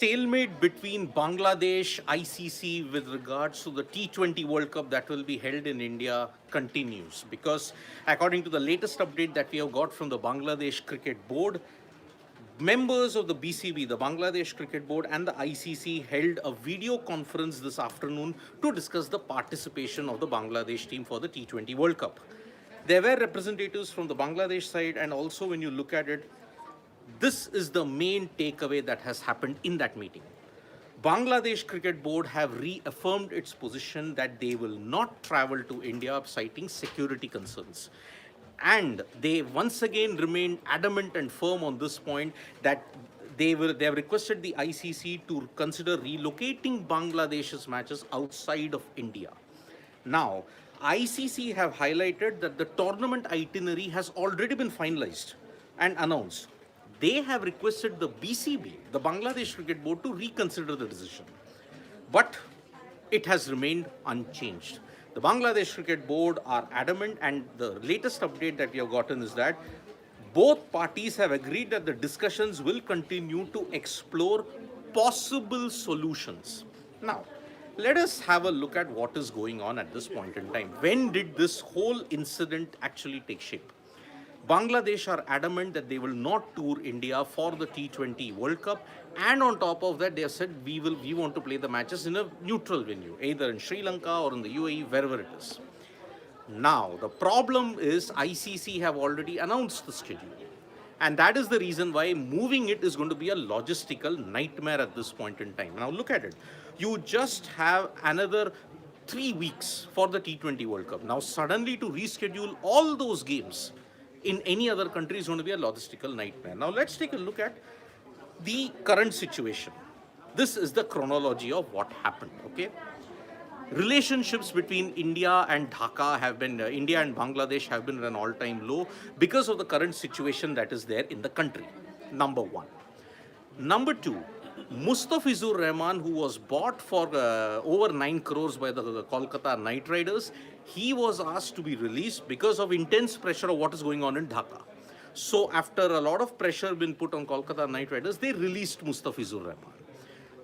stalemate between Bangladesh ICC with regards to the T20 World Cup that will be held in India continues, because according to the latest update that we have got from the Bangladesh Cricket Board, members of the BCB, the Bangladesh Cricket Board, and the ICC held a video conference this afternoon to discuss the participation of the Bangladesh team for the T20 World Cup. There were representatives from the Bangladesh side, and also when you look at it, this is the main takeaway that has happened in that meeting. Bangladesh Cricket Board have reaffirmed its position that they will not travel to India, citing security concerns. And they once again remained adamant and firm on this point that they have requested the ICC to consider relocating Bangladesh's matches outside of India. Now, ICC have highlighted that the tournament itinerary has already been finalized and announced. They have requested the BCB, the Bangladesh Cricket Board, to reconsider the decision. But it has remained unchanged. The Bangladesh Cricket Board are adamant, and the latest update that we have gotten is that both parties have agreed that the discussions will continue to explore possible solutions. Now, let us have a look at what is going on at this point in time. When did this whole incident actually take shape? Bangladesh are adamant that they will not tour India for the T20 World Cup, and on top of that, they have said we want to play the matches in a neutral venue, either in Sri Lanka or in the UAE, wherever it is. Now, the problem is ICC have already announced the schedule, and that is the reason why moving it is going to be a logistical nightmare at this point in time. Now, look at it. You just have another 3 weeks for the T20 World Cup. Now, suddenly to reschedule all those games in any other country is going to be a logistical nightmare. Now, let's take a look at the current situation. This is the chronology of what happened, okay? Relationships between India and Dhaka have been, India and Bangladesh have been at an all-time low because of the current situation that is there in the country, number one. Number two, Mustafizur Rahman, who was bought for over 9 crores by the Kolkata Knight Riders, he was asked to be released because of intense pressure of what is going on in Dhaka. So after a lot of pressure been put on Kolkata Knight Riders, they released Mustafizur Rahman.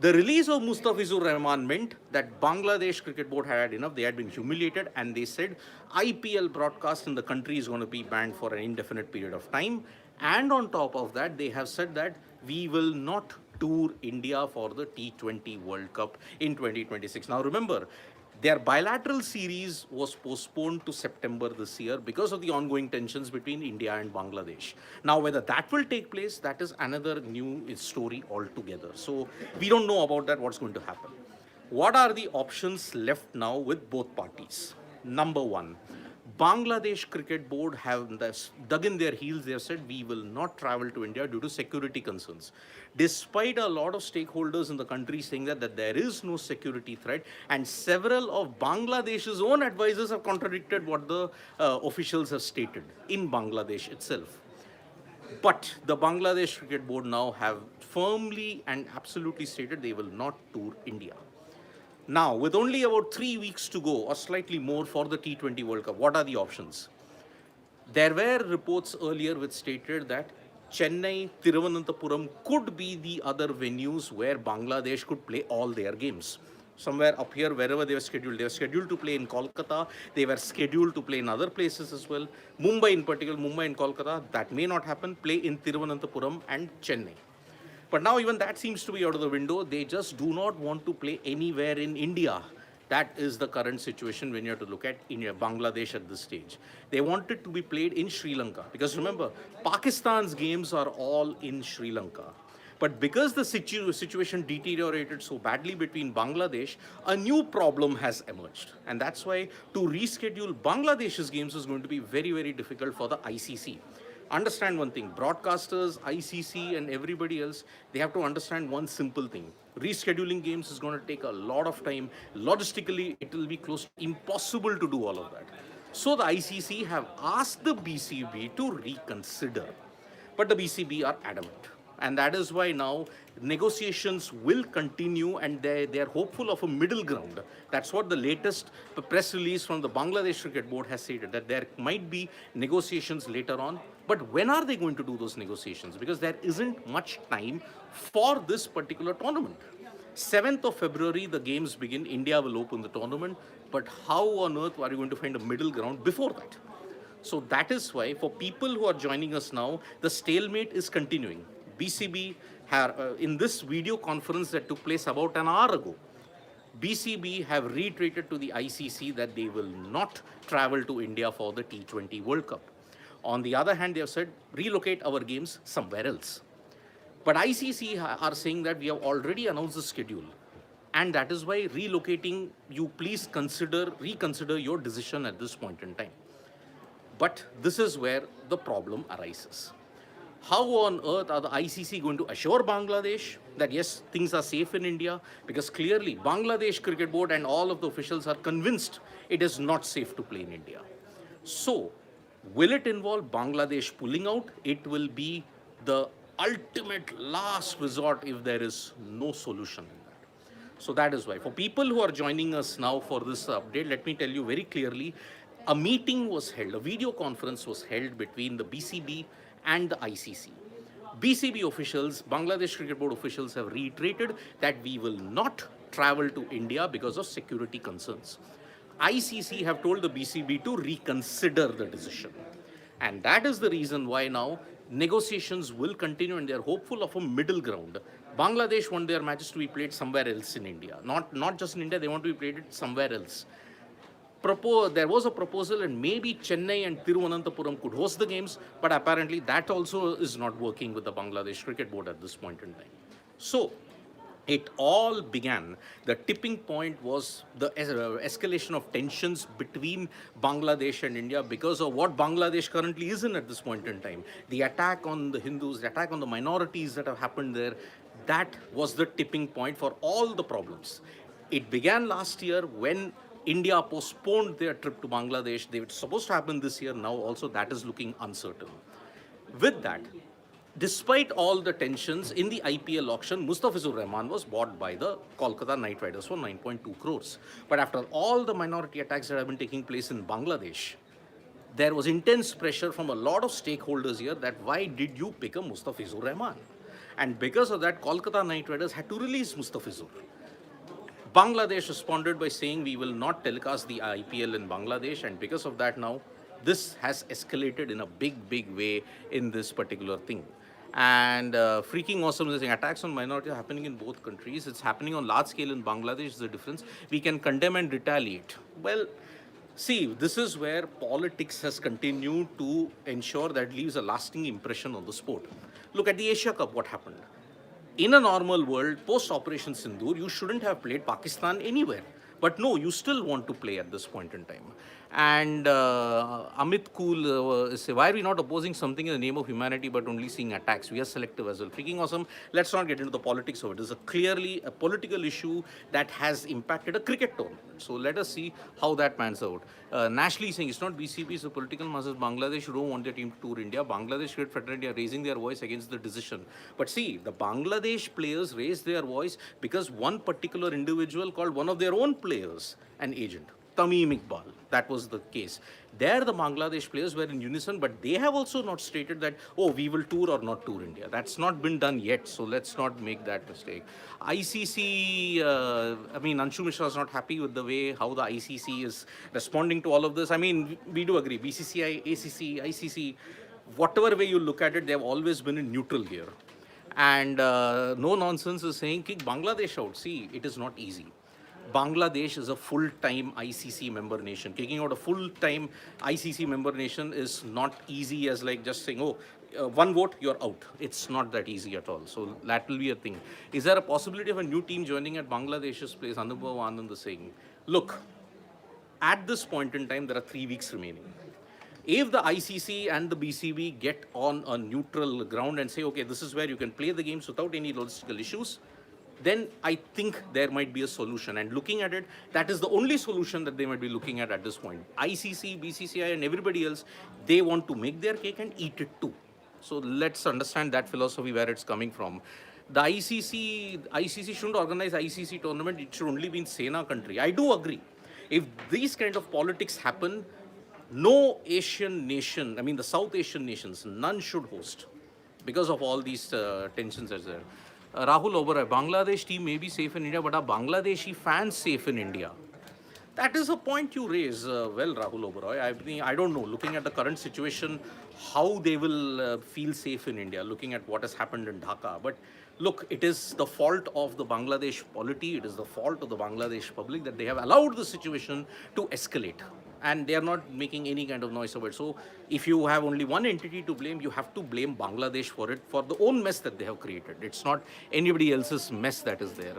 The release of Mustafizur Rahman meant that Bangladesh Cricket Board had enough. They had been humiliated, and they said IPL broadcast in the country is going to be banned for an indefinite period of time. And on top of that, they have said that we will not tour India for the T20 World Cup in 2026. Now remember, their bilateral series was postponed to September this year because of the ongoing tensions between India and Bangladesh. Now, whether that will take place, that is another new story altogether. So we don't know about that, what's going to happen. What are the options left now with both parties? Number one, Bangladesh Cricket Board have dug in their heels. They have said we will not travel to India due to security concerns. Despite a lot of stakeholders in the country saying that there is no security threat, and several of Bangladesh's own advisors have contradicted what the officials have stated in Bangladesh itself. But the Bangladesh Cricket Board now have firmly and absolutely stated they will not tour India. Now, with only about 3 weeks to go, or slightly more, for the T20 World Cup, what are the options? There were reports earlier which stated that Chennai, Thiruvananthapuram could be the other venues where Bangladesh could play all their games. Somewhere up here, wherever they were scheduled to play in Kolkata, they were scheduled to play in other places as well. Mumbai in particular, Mumbai and Kolkata, that may not happen, play in Thiruvananthapuram and Chennai. But now even that seems to be out of the window. They just do not want to play anywhere in India. That is the current situation when you have to look at India, Bangladesh at this stage. They want it to be played in Sri Lanka. Because remember, Pakistan's games are all in Sri Lanka. But because the situation deteriorated so badly between Bangladesh, a new problem has emerged. And that's why to reschedule Bangladesh's games is going to be very, very difficult for the ICC. Understand one thing, broadcasters, ICC and everybody else, they have to understand one simple thing. Rescheduling games is going to take a lot of time. Logistically, it will be close to impossible to do all of that. So the ICC have asked the BCB to reconsider. But the BCB are adamant. And that is why now negotiations will continue, and they are hopeful of a middle ground. That's what the latest press release from the Bangladesh Cricket Board has stated, that there might be negotiations later on. But when are they going to do those negotiations? Because there isn't much time for this particular tournament. 7th of February, the games begin. India will open the tournament. But how on earth are you going to find a middle ground before that? So that is why, for people who are joining us now, the stalemate is continuing. BCB, in this video conference that took place about an hour ago, BCB have reiterated to the ICC that they will not travel to India for the T20 World Cup. On the other hand, they have said, relocate our games somewhere else. But ICC are saying that we have already announced the schedule. And that is why relocating, you please reconsider your decision at this point in time. But this is where the problem arises. How on earth are the ICC going to assure Bangladesh that yes, things are safe in India? Because clearly Bangladesh Cricket Board and all of the officials are convinced it is not safe to play in India. So, will it involve Bangladesh pulling out? It will be the ultimate last resort if there is no solution in that. So that is why. For people who are joining us now for this update, let me tell you very clearly, a meeting was held, a video conference was held between the BCB and the ICC. BCB officials, Bangladesh Cricket Board officials have reiterated that we will not travel to India because of security concerns. ICC have told the BCB to reconsider the decision. And that is the reason why now negotiations will continue and they are hopeful of a middle ground. Bangladesh want their matches to be played somewhere else in India. Not just in India, they want to be played somewhere else. There was a proposal and maybe Chennai and Thiruvananthapuram could host the games, but apparently that also is not working with the Bangladesh Cricket Board at this point in time. So, it all began. The tipping point was the escalation of tensions between Bangladesh and India because of what Bangladesh currently is in at this point in time. The attack on the Hindus, the attack on the minorities that have happened there, that was the tipping point for all the problems. It began last year when India postponed their trip to Bangladesh. They were supposed to happen this year. Now also that is looking uncertain. With that, despite all the tensions in the IPL auction, Mustafizur Rahman was bought by the Kolkata Knight Riders for 9.2 crores. But after all the minority attacks that have been taking place in Bangladesh, there was intense pressure from a lot of stakeholders here that why did you pick a Mustafizur Rahman? And because of that, Kolkata Knight Riders had to release Mustafizur. Bangladesh responded by saying we will not telecast the IPL in Bangladesh, and because of that now, this has escalated in a big way in this particular thing. And freaking awesome is saying attacks on minorities are happening in both countries. It's happening on large scale in Bangladesh is the difference. We can condemn and retaliate. Well, see, this is where politics has continued to ensure that it leaves a lasting impression on the sport. Look at the Asia Cup, what happened. In a normal world, post-Operation Sindoor, you shouldn't have played Pakistan anywhere. But no, you still want to play at this point in time. And Amit Kool say, why are we not opposing something in the name of humanity but only seeing attacks? We are selective as well. Freaking awesome. Let's not get into the politics of it. It is clearly a political issue that has impacted a cricket tournament. So let us see how that pans out. Nashli saying it's not BCB, it's the political masses. Bangladesh don't want their team to tour India. Bangladesh Cricket Fraternity are raising their voice against the decision. But see, the Bangladesh players raised their voice because one particular individual called one of their own players an agent. Tamim Iqbal. That was the case. There, the Bangladesh players were in unison, but they have also not stated that, oh, we will tour or not tour India. That's not been done yet, so let's not make that mistake. ICC, Anshu Mishra is not happy with the way how the ICC is responding to all of this. I mean, we do agree. BCCI, ACC, ICC, whatever way you look at it, they have always been in neutral here. And no nonsense is saying, kick Bangladesh out. See, it is not easy. Bangladesh is a full-time ICC member nation. Kicking out a full-time ICC member nation is not easy as like just saying, oh, one vote, you're out. It's not that easy at all. So that will be a thing. Is there a possibility of a new team joining at Bangladesh's place? Anubhav Anand is saying, look, at this point in time, there are 3 weeks remaining. If the ICC and the BCB get on a neutral ground and say, okay, this is where you can play the games without any logistical issues, then I think there might be a solution. And looking at it, that is the only solution that they might be looking at this point. ICC, BCCI and everybody else, they want to make their cake and eat it too. So let's understand that philosophy where it's coming from. The ICC shouldn't organize ICC tournament. It should only be in Sena country. I do agree. If these kind of politics happen, no Asian nation, I mean the South Asian nations, none should host because of all these tensions that's there. Rahul Oberoi, Bangladesh team may be safe in India, but are Bangladeshi fans safe in India? That is a point you raise. Well, Rahul Oberoi, I don't know. Looking at the current situation, how they will feel safe in India, looking at what has happened in Dhaka. But look, it is the fault of the Bangladesh polity, it is the fault of the Bangladesh public that they have allowed the situation to escalate. And they are not making any kind of noise about it. So, if you have only one entity to blame, you have to blame Bangladesh for it, for the own mess that they have created. It's not anybody else's mess that is there.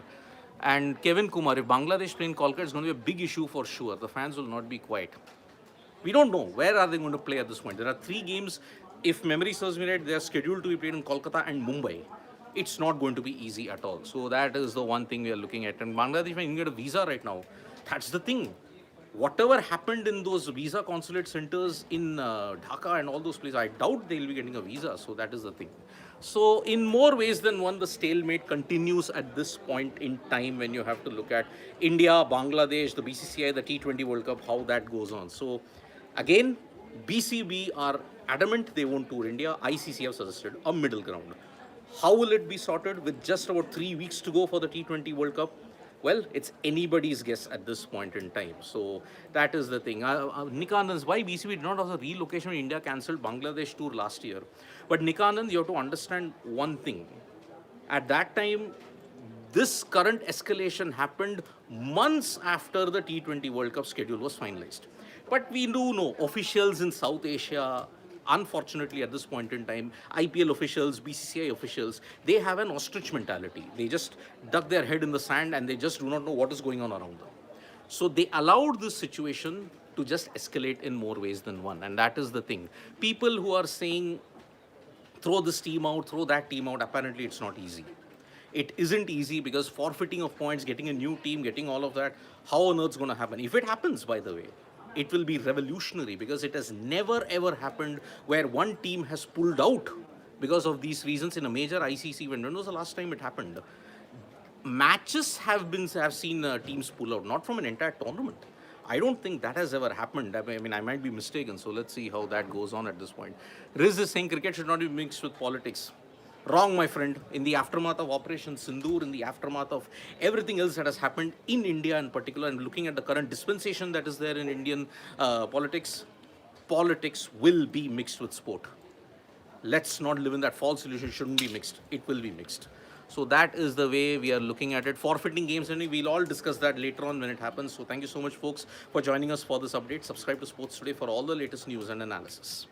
And Kevin Kumar, if Bangladesh play in Kolkata, it's going to be a big issue for sure. The fans will not be quiet. We don't know where are they going to play at this point. There are 3 games. If memory serves me right, they are scheduled to be played in Kolkata and Mumbai. It's not going to be easy at all. So that is the one thing we are looking at. And Bangladesh, when you get a visa right now, that's the thing. Whatever happened in those visa consulate centers in Dhaka and all those places, I doubt they'll be getting a visa. So that is the thing. So in more ways than one, the stalemate continues at this point in time when you have to look at India, Bangladesh, the BCCI, the T20 World Cup, how that goes on. So again, BCB are adamant they won't tour India. ICC have suggested a middle ground. How will it be sorted with just about 3 weeks to go for the T20 World Cup? Well, it's anybody's guess at this point in time. So that is the thing. Nikanand, why BCB did not have a relocation when India cancelled Bangladesh tour last year? But Nikanand, you have to understand one thing. At that time, this current escalation happened months after the T20 World Cup schedule was finalized. But we do know officials in South Asia, unfortunately at this point in time, IPL officials, BCCI officials, they have an ostrich mentality. They just duck their head in the sand and they just do not know what is going on around them. So they allowed this situation to just escalate in more ways than one. And that is the thing. People who are saying, throw this team out, throw that team out, apparently it's not easy. It isn't easy because forfeiting of points, getting a new team, getting all of that, how on earth is going to happen? If it happens, by the way, it will be revolutionary because it has never ever happened where one team has pulled out because of these reasons in a major ICC event. When was the last time it happened? Matches have seen teams pull out, not from an entire tournament. I don't think that has ever happened. I mean, I might be mistaken. So let's see how that goes on at this point. Riz is saying cricket should not be mixed with politics. Wrong, my friend. In the aftermath of Operation Sindoor, in the aftermath of everything else that has happened in India in particular, and looking at the current dispensation that is there in Indian politics, politics will be mixed with sport. Let's not live in that false illusion. It shouldn't be mixed. It will be mixed. So that is the way we are looking at it. Forfeiting games, and we'll all discuss that later on when it happens. So thank you so much, folks, for joining us for this update. Subscribe to Sports Today for all the latest news and analysis.